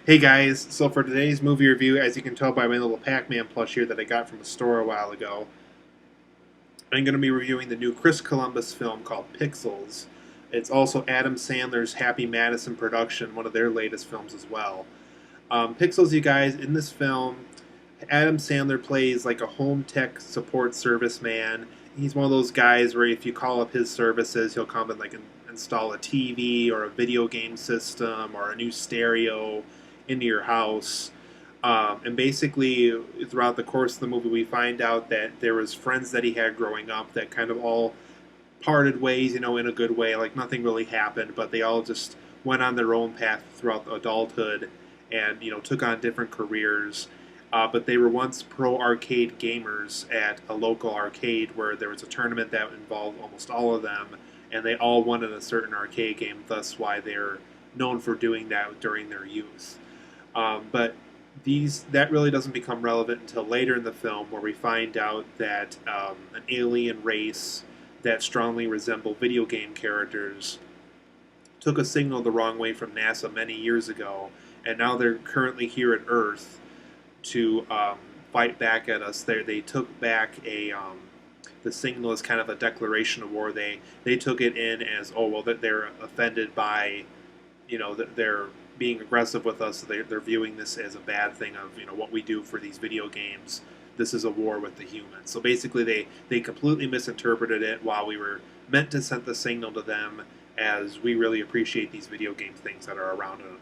Hey guys, so for today's movie review, as you can tell by my little Pac-Man plush here that I got from a store a while ago, I'm going to be reviewing the new Chris Columbus film called Pixels. It's also Adam Sandler's Happy Madison production, one of their latest films as well. Pixels, you guys, in this film, Adam Sandler plays like a home tech support service man. He's one of those guys where if you call up his services, he'll come and install a TV or a video game system or a new stereo into your house. And basically, throughout the course of the movie, we find out that there was friends that he had growing up that kind of all parted ways, in a good way. Like nothing really happened, but they all just went on their own path throughout adulthood and took on different careers. But they were once pro arcade gamers at a local arcade where there was a tournament that involved almost all of them, and they all won in a certain arcade game. Thus, why they're known for doing that during their youth. But that really doesn't become relevant until later in the film, where we find out that an alien race that strongly resemble video game characters took a signal the wrong way from NASA many years ago, and now they're currently here at Earth to fight back at us. They took back the signal as kind of a declaration of war. They took it in as, oh well, that they're offended by that they're being aggressive with us. So they're viewing this as a bad thing of what we do for these video games. This is a war with the humans. So basically, they completely misinterpreted it, while we were meant to send the signal to them as we really appreciate these video game things that are around on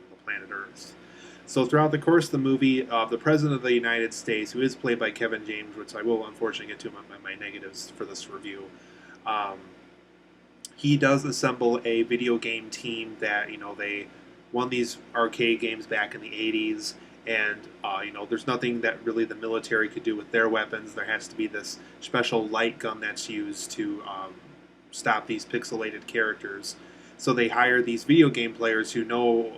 the planet Earth. So throughout the course of the movie, the President of the United States, who is played by Kevin James, which I will unfortunately get to my negatives for this review, he does assemble a video game team that they won these arcade games back in the 80s, and there's nothing that really the military could do with their weapons. There has to be this special light gun that's used to stop these pixelated characters. So they hire these video game players who know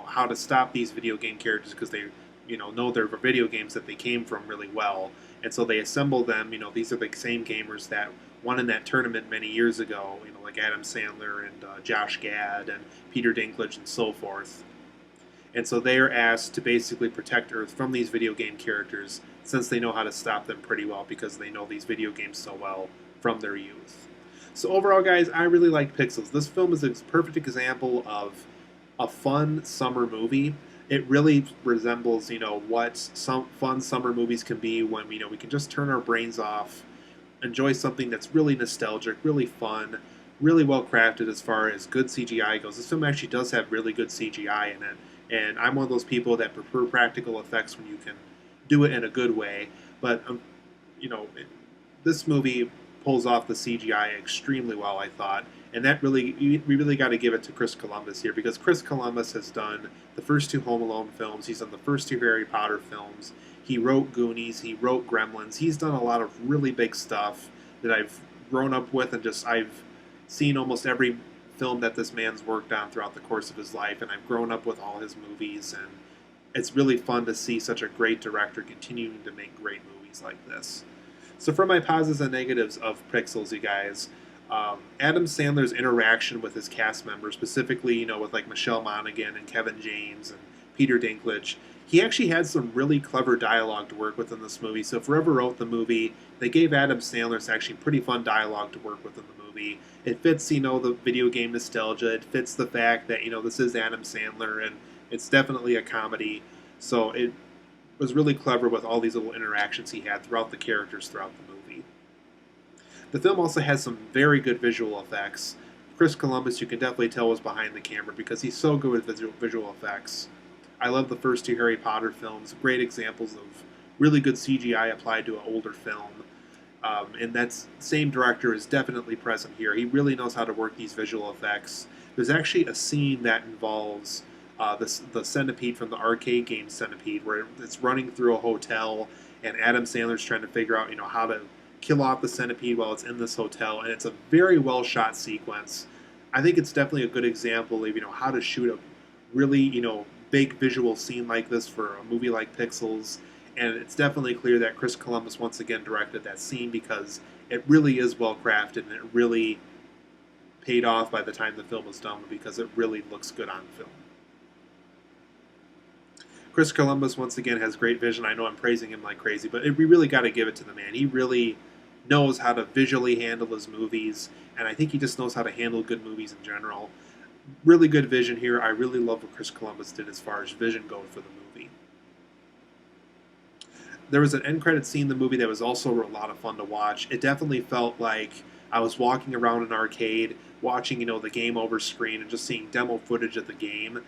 how to stop these video game characters, because they know their video games that they came from really well, and so they assemble them. These are the same gamers that won in that tournament many years ago, like Adam Sandler and Josh Gad and Peter Dinklage and so forth. And so they are asked to basically protect Earth from these video game characters, since they know how to stop them pretty well because they know these video games so well from their youth. So overall, guys, I really like Pixels. This film is a perfect example of a fun summer movie. It really resembles, what some fun summer movies can be, when we can just turn our brains off, enjoy something that's really nostalgic, really fun, really well crafted as far as good CGI goes. This film actually does have really good CGI in it, and I'm one of those people that prefer practical effects when you can do it in a good way. But you know, this movie pulls off the CGI extremely well, I thought, and that really we really got to give it to Chris Columbus here, because Chris Columbus has done the first two Home Alone films. He's done the first two Harry Potter films. He wrote Goonies. He wrote Gremlins. He's done a lot of really big stuff that I've grown up with, and just I've seen almost every film that this man's worked on throughout the course of his life, and I've grown up with all his movies, and it's really fun to see such a great director continuing to make great movies like this. So for my positives and negatives of Pixels, you guys, Adam Sandler's interaction with his cast members, specifically, with like Michelle Monaghan and Kevin James and Peter Dinklage, he actually had some really clever dialogue to work with in this movie. So if whoever wrote the movie, they gave Adam Sandler actually pretty fun dialogue to work with in the movie. It fits, the video game nostalgia. It fits the fact that, this is Adam Sandler, and it's definitely a comedy. So it was really clever with all these little interactions he had throughout the characters throughout the movie. The film also has some very good visual effects. Chris Columbus, you can definitely tell, was behind the camera because he's so good with visual effects. I love the first two Harry Potter films, great examples of really good CGI applied to an older film. And that same director is definitely present here. He really knows how to work these visual effects. There's actually a scene that involves the centipede from the arcade game Centipede, where it's running through a hotel, and Adam Sandler's trying to figure out, how to kill off the centipede while it's in this hotel, and it's a very well shot sequence. I think it's definitely a good example of how to shoot a really big visual scene like this for a movie like Pixels, and it's definitely clear that Chris Columbus once again directed that scene, because it really is well crafted, and it really paid off by the time the film was done, because it really looks good on film. Chris Columbus once again has great vision. I know I'm praising him like crazy, but we really got to give it to the man. He really knows how to visually handle his movies, and I think he just knows how to handle good movies in general. Really good vision here. I really love what Chris Columbus did as far as vision goes for the movie. There was an end credit scene in the movie that was also a lot of fun to watch. It definitely felt like I was walking around an arcade, watching the game over screen and just seeing demo footage of the game.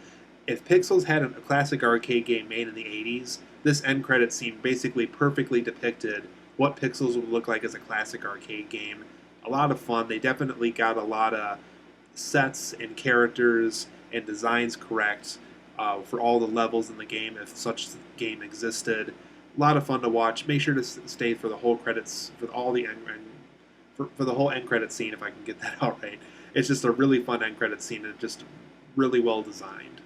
If Pixels had a classic arcade game made in the 80s, this end credit scene basically perfectly depicted what Pixels would look like as a classic arcade game. A lot of fun. They definitely got a lot of sets and characters and designs correct for all the levels in the game, if such game existed. A lot of fun to watch. Make sure to stay for the whole credits, for all the end, for the whole end credit scene, if I can get that out right. It's just a really fun end credit scene and just really well designed.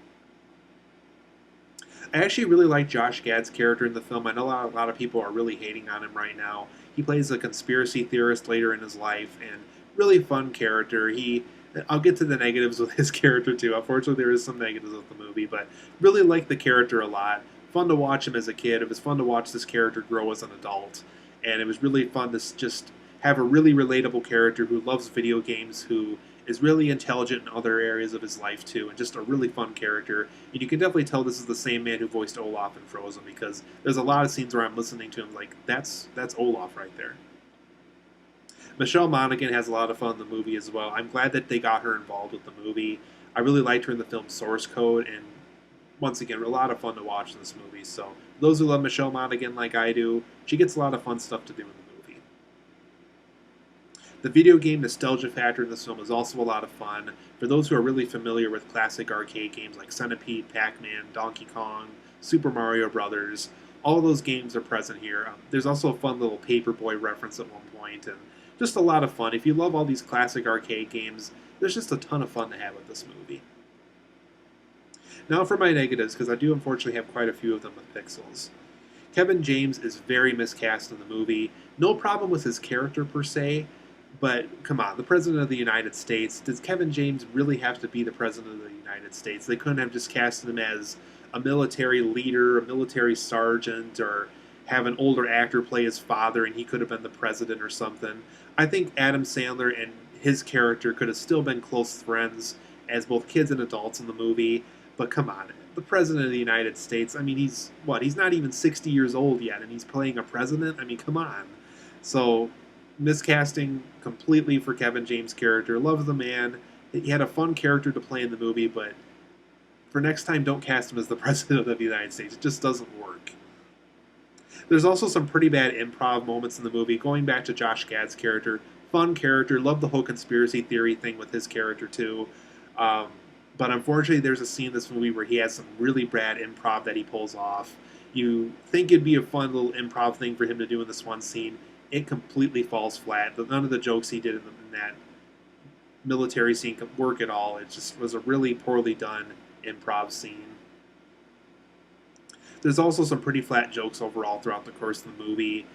I actually really like Josh Gad's character in the film. I know a lot of people are really hating on him right now. He plays a conspiracy theorist later in his life, and really fun character. I'll get to the negatives with his character too. Unfortunately, there is some negatives with the movie, but really like the character a lot. Fun to watch him as a kid. It was fun to watch this character grow as an adult, and it was really fun to just have a really relatable character who loves video games, who is really intelligent in other areas of his life too, and just a really fun character. And you can definitely tell this is the same man who voiced Olaf in Frozen, because there's a lot of scenes where I'm listening to him like, that's Olaf right there. Michelle Monaghan has a lot of fun in the movie as well. I'm glad that they got her involved with the movie. I really liked her in the film Source Code, and once again, a lot of fun to watch in this movie. So those who love Michelle Monaghan like I do, she gets a lot of fun stuff to do in the movie. The video game nostalgia factor in this film is also a lot of fun. For those who are really familiar with classic arcade games like Centipede, Pac-Man, Donkey Kong, Super Mario Brothers, all of those games are present here. There's also a fun little Paperboy reference at one point, and just a lot of fun. If you love all these classic arcade games, there's just a ton of fun to have with this movie. Now for my negatives, because I do unfortunately have quite a few of them with Pixels. Kevin James is very miscast in the movie. No problem with his character per se, but come on, the President of the United States, does Kevin James really have to be the President of the United States? They couldn't have just casted him as a military leader, a military sergeant, or have an older actor play his father and he could have been the president or something. I think Adam Sandler and his character could have still been close friends as both kids and adults in the movie. But come on, the President of the United States, I mean, he's not even 60 years old yet, and he's playing a president? I mean, come on. So, miscasting completely for Kevin James' character. Love the man. He had a fun character to play in the movie, but for next time, don't cast him as the President of the United States. It just doesn't work. There's also some pretty bad improv moments in the movie. Going back to Josh Gad's character, fun character. Love the whole conspiracy theory thing with his character, too. But unfortunately, there's a scene in this movie where he has some really bad improv that he pulls off. You think it'd be a fun little improv thing for him to do in this one scene. It completely falls flat. None of the jokes he did in that military scene could work at all. It just was a really poorly done improv scene. There's also some pretty flat jokes overall throughout the course of the movie.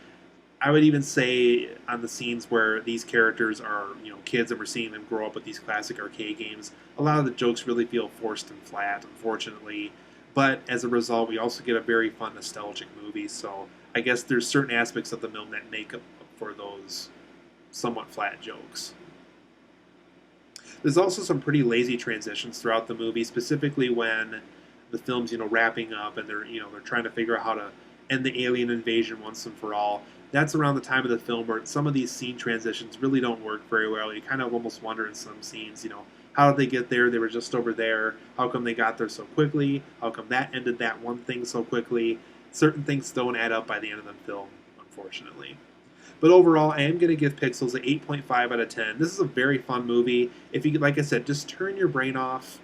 I would even say on the scenes where these characters are, kids and we're seeing them grow up with these classic arcade games, a lot of the jokes really feel forced and flat, unfortunately. But as a result, we also get a very fun, nostalgic movie. So I guess there's certain aspects of the film that make up for those somewhat flat jokes. There's also some pretty lazy transitions throughout the movie, specifically when the film's wrapping up and they're trying to figure out how to end the alien invasion once and for all. That's around the time of the film where some of these scene transitions really don't work very well. You kind of almost wonder in some scenes, how did they get there? They were just over there. How come they got there so quickly? How come that ended that one thing so quickly? Certain things don't add up by the end of the film, unfortunately. But overall, I am going to give Pixels an 8.5 out of 10. This is a very fun movie. If you, like I said, just turn your brain off,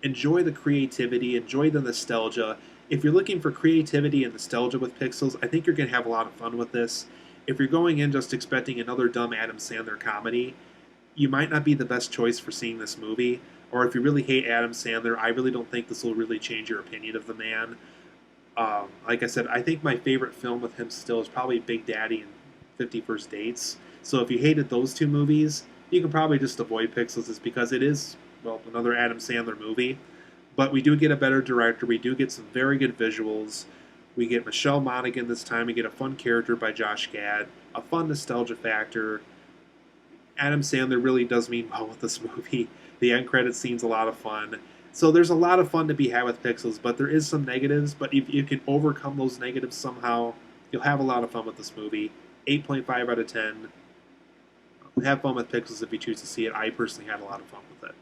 enjoy the creativity, enjoy the nostalgia. If you're looking for creativity and nostalgia with Pixels, I think you're going to have a lot of fun with this. If you're going in just expecting another dumb Adam Sandler comedy, you might not be the best choice for seeing this movie. Or if you really hate Adam Sandler, I really don't think this will really change your opinion of the man. Like I said, I think my favorite film with him still is probably Big Daddy and 50 First Dates. So if you hated those two movies, you can probably just avoid Pixels, just because it is, another Adam Sandler movie. But we do get a better director. We do get some very good visuals. We get Michelle Monaghan this time. We get a fun character by Josh Gad, a fun nostalgia factor. Adam Sandler really does mean well with this movie. The end credit scene's a lot of fun. So there's a lot of fun to be had with Pixels, but there is some negatives. But if you can overcome those negatives somehow, you'll have a lot of fun with this movie. 8.5 out of 10. Have fun with Pixels if you choose to see it. I personally had a lot of fun with it.